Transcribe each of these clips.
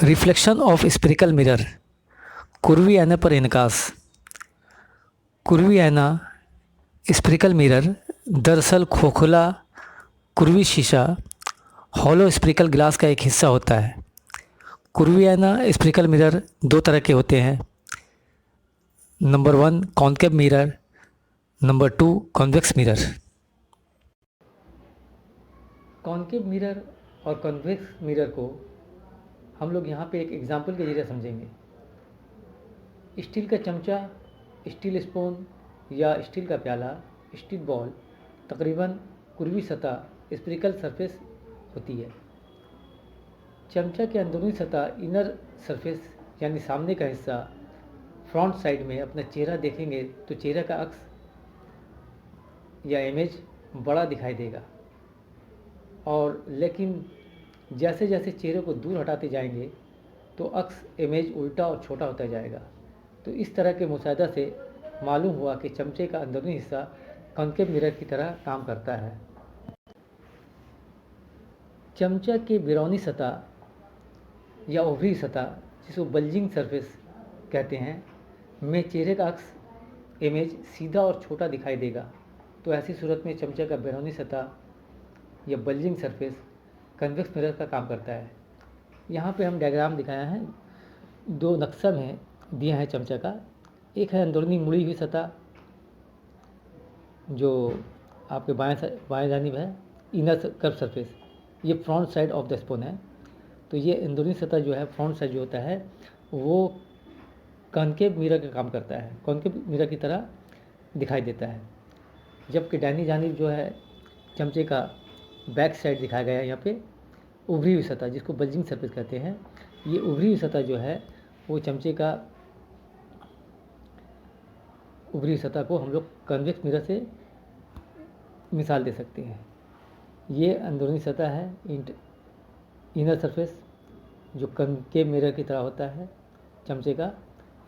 Reflection of spherical mirror, कुर्वी आईना पर इनकास। कुर्वी आईना स्पेरिकल मिरर दरअसल खोखला कुर्वी शीशा हॉलो स्पेरिकल ग्लास का एक हिस्सा होता है। कुर्वी आईना स्पेरिकल मिरर दो तरह के होते हैं। Number 1 concave mirror, number 2 convex mirror. Concave mirror और कॉन्वेक्स मिरर को हम लोग यहाँ पे एक एग्जाम्पल के जरिए समझेंगे। स्टील का चमचा, स्टील स्पून या स्टील का प्याला, स्टील बॉल तकरीबन कुर्वी सतह स्पेरिकल सरफेस होती है। चमचा के अंदरूनी सतह इनर सरफेस यानी सामने का हिस्सा फ्रंट साइड में अपना चेहरा देखेंगे तो चेहरे का अक्स या इमेज बड़ा दिखाई देगा, और लेकिन जैसे जैसे चेहरे को दूर हटाते जाएंगे तो अक्स इमेज उल्टा और छोटा होता जाएगा। तो इस तरह के मुशाहदा से मालूम हुआ कि चमचे का अंदरूनी हिस्सा कॉन्केव मिरर की तरह काम करता है। चमचा के बिरौनी सतह या ओवरी सतह, जिसको बल्जिंग सरफेस कहते हैं, में चेहरे का अक्स इमेज सीधा और छोटा दिखाई देगा। तो ऐसी सूरत में चमचा का बिरौनी सतह या बल्जिंग सरफेस कन्वेक्स मिरर का काम करता है। यहाँ पे हम डायग्राम दिखाया है, दो नक्शा में दिया है चमचा का। एक है अंदरूनी मुड़ी हुई सतह जो आपके बाएं जानिब है, इनर कर्व सरफेस, ये front side of the spoon है। तो ये अंदरूनी सतह जो है, फ्रंट साइड जो होता है, वो कॉन्केव मिरर का काम करता है, कॉन्केव मिरर की तरह दिखाई देता है। जबकि दाहिनी जानिब जो है चमचे का बैक साइड दिखाया गया है, यहाँ पे उभरी हुई सतह जिसको बल्जिंग सरफेस कहते हैं। ये उभरी हुई सतह जो है वो चमचे का उभरी हुई सतह को हम लोग कन्वेक्स मिरर से मिसाल दे सकते हैं। ये अंदरूनी सतह है, इनर सरफेस, जो कॉन्केव मिरर की तरह होता है। चमचे का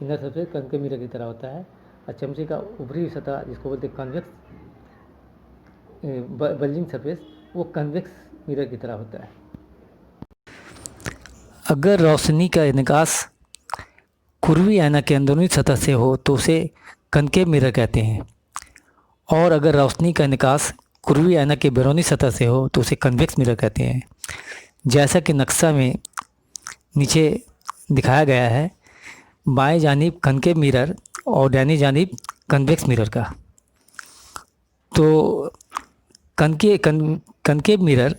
इनर सरफेस कॉन्केव मिरर की तरह होता है, और चमचे का उभरी हुई सतह जिसको बोलते हैं कन्वेक्स बल्जिंग सरफेस, वो कन्वेक्स मिरर की तरह होता है। अगर रोशनी का इनकास कुर्वी आईना के अंदरूनी सतह से हो तो उसे कॉन्केव मिरर कहते हैं, और अगर रोशनी का इनकास कुर्वी आईना के बैरूनी सतह से हो तो उसे कन्वेक्स मिरर कहते हैं। जैसा कि नक्शा में नीचे दिखाया गया है, बाएं जानिब कॉन्केव मिरर और दाहिनी जानिब कन्वेक्स मिरर का। तो कॉन्केव मिरर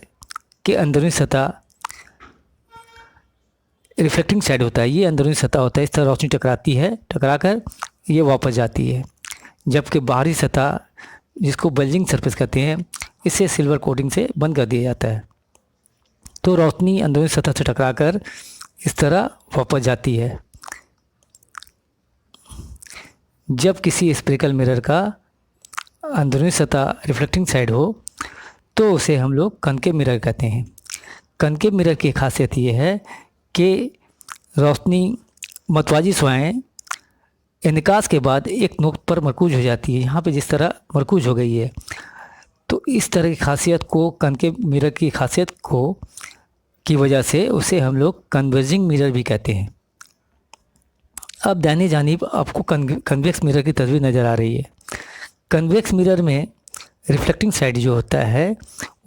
के अंदरूनी सतह रिफ्लेक्टिंग साइड होता है, ये अंदरूनी सतह होता है। इस तरह रोशनी टकराती है, टकराकर ये वापस जाती है। जबकि बाहरी सतह जिसको बल्जिंग सरफेस कहते हैं, इसे सिल्वर कोटिंग से बंद कर दिया जाता है। तो रोशनी अंदरूनी सतह से टकराकर इस तरह वापस जाती है। जब किसी स्पेरिकल मिरर का अंदरूनी सतह रिफ्लेक्टिंग साइड हो तो उसे हम लोग कॉन्केव मिरर कहते हैं। कॉन्केव मिरर की खासियत ये है कि रोशनी मतवाजी शुआएं इनकास के बाद एक नोक पर मरकूज हो जाती है, यहाँ पे जिस तरह मरकूज हो गई है। तो इस तरह की खासियत को, कॉन्केव मिरर की खासियत को की वजह से उसे हम लोग कन्वर्जिंग मिरर भी कहते हैं। अब दाहिनी जानिब आपको कन्वेक्स मिरर की तस्वीर नज़र आ रही है। कन्वेक्स मिरर में रिफ्लेक्टिंग साइड जो होता है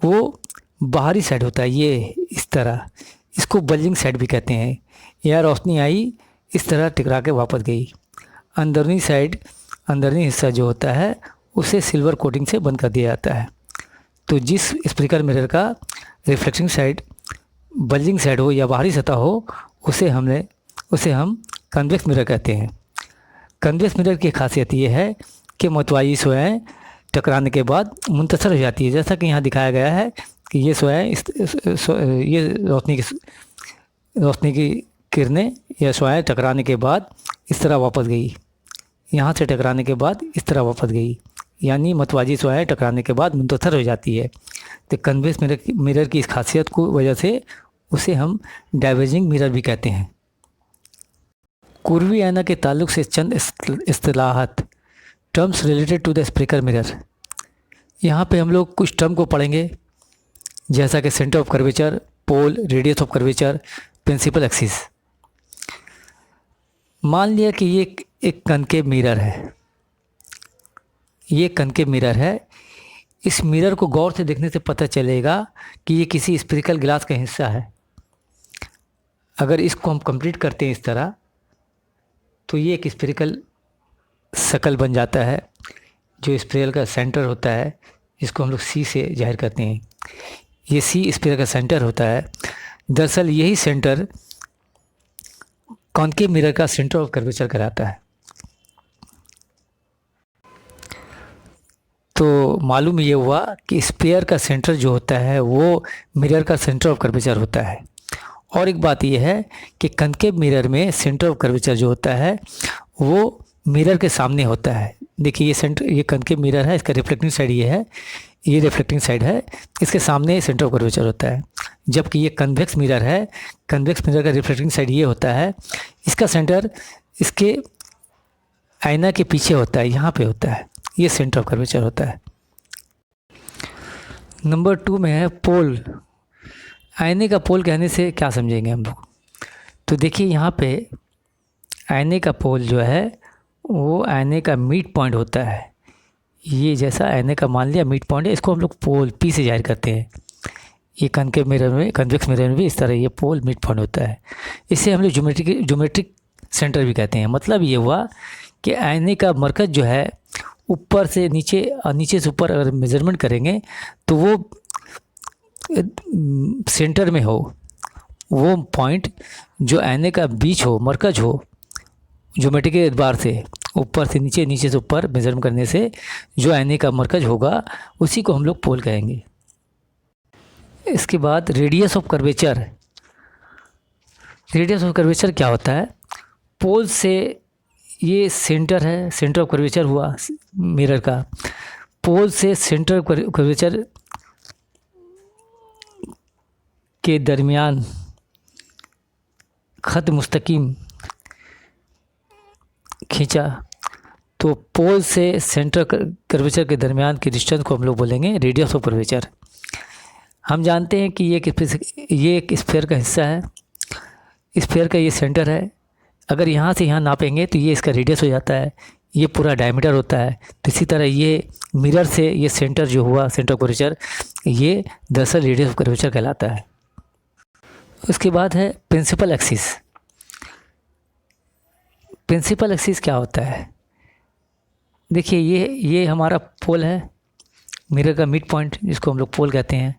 वो बाहरी साइड होता है, ये इस तरह, इसको बल्जिंग साइड भी कहते हैं। यह रोशनी आई, इस तरह टकरा के वापस गई। अंदरूनी साइड, अंदरूनी हिस्सा जो होता है उसे सिल्वर कोटिंग से बंद कर दिया जाता है। तो जिस स्पेरिकल मिरर का रिफ्लेक्टिंग साइड बल्जिंग साइड हो या बाहरी सतह हो, उसे हम कन्वेक्स मिरर कहते हैं। कन्वेक्स मिरर की खासियत ये है कि मतवाजी शुआएं टकराने के बाद मुंतसर हो जाती है। जैसा कि यहाँ दिखाया गया है कि ये शुआएं ये रोशनी की किरणें या शुआएं टकराने के बाद इस तरह वापस गई, यहाँ से टकराने के बाद इस तरह वापस गई, यानी मतवाजी शुआएं टकराने के बाद मुंतसर हो जाती है। तो कन्वेक्स मिरर की इस खासियत की वजह से उसे हम डाइवर्जिंग मिरर भी कहते हैं। कुर्वी आईना के ताल्लुक से चंद इस्तिलाहात, terms related to the spherical mirror. यहाँ पे हम लोग कुछ टर्म को पढ़ेंगे, जैसा कि centre of curvature, pole, radius of curvature, principal axis. मान लिया कि ये एक कनकेव मिरर है, ये कनकेव मिरर है। इस मिरर को गौर से देखने से पता चलेगा कि ये किसी स्फेरिकल ग्लास का हिस्सा है। अगर इसको हम कंप्लीट करते हैं इस तरह, तो ये एक स्फेरिकल शक्ल बन जाता है, जो स्फेरिकल का सेंटर होता है, जिसको हम लोग सी से जाहिर करते हैं। ये सी स्फेयर का सेंटर होता है। दरअसल यही सेंटर कॉनकेव मिरर का सेंटर ऑफ कर्वेचर कराता है। तो मालूम ये हुआ कि स्फेयर का सेंटर जो होता है वो मिरर का सेंटर ऑफ कर्वेचर होता है। और एक बात यह है कि कनकेव मिरर में सेंटर ऑफ कर्वेचर जो होता है वो मिरर के सामने होता है। देखिए ये सेंटर, ये कनकेव मिरर है, इसका रिफ्लेक्टिंग साइड ये है, ये रिफ्लेक्टिंग साइड है, इसके सामने सेंटर ऑफ कर्वेचर होता है। जबकि ये कन्वेक्स मिरर है, कन्वेक्स मिरर का रिफ्लेक्टिंग साइड ये होता है, इसका सेंटर इसके आईना के पीछे होता है, यहाँ पे होता है, ये सेंटर ऑफ कर्वेचर होता है। नंबर 2 में है पोल। आईने का पोल कहने से क्या समझेंगे हम लोग? तो देखिए यहाँ पे आईने का पोल जो है वो आईने का मिड पॉइंट होता है। ये जैसा आईने का मान लिया मिड पॉइंट है, इसको हम लोग पोल पी से जाहिर करते हैं। ये कनकेव मिरर में, कन्वेक्स मिरर में भी इस तरह ये पोल मिड पॉइंट होता है। इसे हम लोग ज्योमेट्रिक सेंटर भी कहते हैं। मतलब ये हुआ कि आईने का मरकज़ जो है ऊपर से नीचे और नीचे से ऊपर अगर मेज़रमेंट करेंगे तो वो सेंटर में हो, वो पॉइंट जो आईने का बीच हो, मरकज़ हो, ज्योमेट्री के एतबार से ऊपर से नीचे, नीचे से ऊपर मेजरमेंट करने से जो आईने का मरकज़ होगा उसी को हम लोग पोल कहेंगे। इसके बाद radius of curvature. Radius of curvature क्या होता है? पोल से ये सेंटर है, सेंटर ऑफ कर्वेचर हुआ मिरर का। पोल से सेंटर ऑफ कर्वेचर के दरमियान खत मुस्तकीम खींचा, तो पोल से सेंटर कर्वेचर के दरमियान की डिस्टेंस को हम लोग बोलेंगे रेडियस ऑफ कर्वेचर। हम जानते हैं कि ये एक स्फेयर का हिस्सा है, स्फेयर का ये सेंटर है। अगर यहाँ से यहाँ नापेंगे तो ये इसका रेडियस हो जाता है, ये पूरा डायमीटर होता है। तो इसी तरह ये मिरर से ये सेंटर जो हुआ, सेंटर ऑफ कर्वेचर, ये दरअसल रेडियस ऑफ कर्वेचर कहलाता है। उसके बाद है प्रिंसिपल एक्सिस। प्रिंसिपल एक्सिस क्या होता है? देखिए ये हमारा पोल है, मिरर का मिड पॉइंट जिसको हम लोग पोल कहते हैं,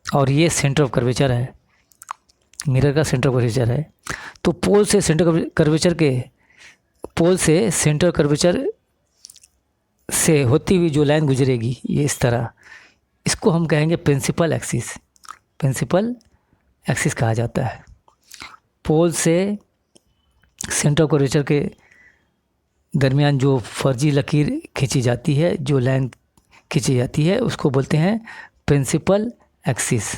और ये सेंटर ऑफ कर्वेचर है, मिरर का सेंटर ऑफ कर्वेचर है। तो पोल से सेंटर कर्वेचर से होती हुई जो लाइन गुजरेगी ये इस तरह, इसको हम कहेंगे प्रिंसिपल एक्सिस। प्रिंसिपल एक्सिस कहा जाता है। पोल से सेंटर ऑफ कर्वेचर के दरमियान जो फर्जी लकीर खींची जाती है, जो लाइन खींची जाती है, उसको बोलते हैं प्रिंसिपल एक्सिस।